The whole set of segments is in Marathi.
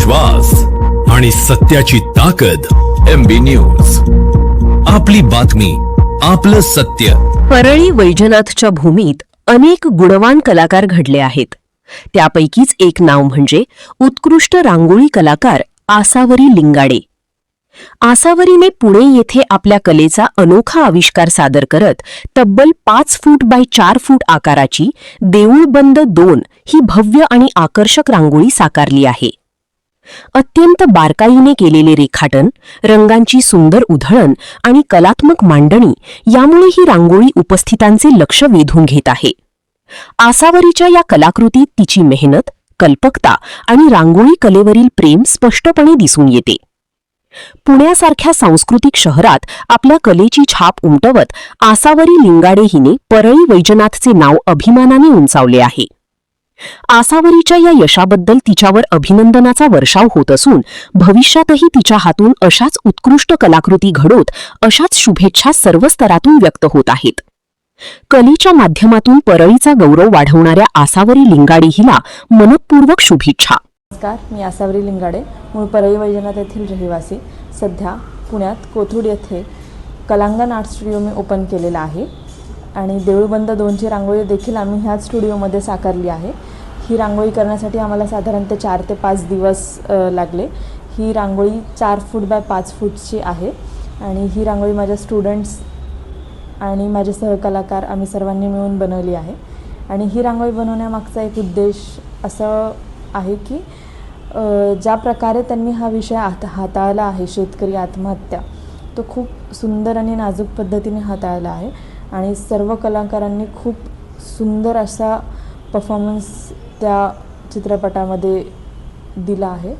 विश्वास आणि सत्याची ताकद. MB न्यूज, आपली बातमी, आपलं सत्य. परळी वैजनाथच्या भूमीत अनेक गुणवान कलाकार घडले आहेत. त्यापैकीच एक नाव म्हणजे उत्कृष्ट रांगोळी कलाकार आसावरी लिंगाडे. आसावरीने पुणे येथे आपल्या कलेचा अनोखा आविष्कार सादर करत तब्बल 5 फूट बाय 4 फूट आकाराची देऊळबंद 2 ही भव्य आणि आकर्षक रांगोळी साकारली आहे. अत्यंत बारकाईने केलेले रेखाटन, रंगांची सुंदर उधळण आणि कलात्मक मांडणी यामुळे ही रांगोळी उपस्थितांचे लक्ष वेधून घेत आहे. आसावरीच्या या कलाकृतीत तिची मेहनत, कल्पकता आणि रांगोळी कलेवरील प्रेम स्पष्टपणे दिसून येते. पुण्यासारख्या सांस्कृतिक शहरात आपल्या कलेची छाप उमटवत आसावरी लिंगाडे हिने परळी वैजनाथचे नाव अभिमानाने उंचावले आहे. आसावरीच्या या यशाबद्दल तिच्यावर अभिनंदनाचा वर्षाव होत असून भविष्यातही तिच्या हातून अशाच उत्कृष्ट कलाकृती घडोत अशाच शुभेच्छा सर्व स्तरातून व्यक्त होत आहेत. कलेच्या माध्यमातून परळीचा गौरव वाढवणाऱ्या आसावरी लिंगाडे हिला मनपूर्वक शुभेच्छा. नमस्कार, मी आसावरी लिंगाडे, मूळ परळी वैजनाथ येथील रहिवासी. सध्या पुण्यात कोथरूड येथे कलांगण आर्ट स्टुडिओ मी ओपन केलेला आहे आणि देऊळबंद 2ची रांगोळी देखील आम्ही ह्याच स्टुडिओमध्ये साकारली आहे. ही रांगोळी करण्यासाठी आम्हाला साधारणतः 4 ते 5 दिवस लागले. ही रांगोळी 4 फूट बाय 5 फूटची आहे आणि ही रांगोळी माझ्या स्टुडंट्स आणि माझे सहकलाकार आम्ही सर्वांनी मिळून बनवली आहे. आणि ही रांगोळी बनवण्यामागचा एक उद्देश असं आहे की ज्या प्रकारे त्यांनी हा विषय हाताळला आहे, शेतकरी आत्महत्या, तो खूप सुंदर आणि नाजूक पद्धतीने हाताळला आहे आणि सर्व कलाकारांनी खूप सुंदर असा परफॉर्मन्स त्या चित्रपटामध्ये दिला आहे.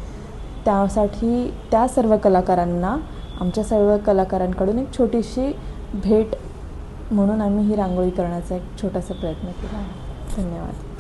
त्यासाठी त्या सर्व कलाकारांना, आमच्या सर्व कलाकारांकडून एक छोटीशी भेट म्हणून आम्ही ही रांगोळी करण्याचा एक छोटासा प्रयत्न केला आहे. धन्यवाद.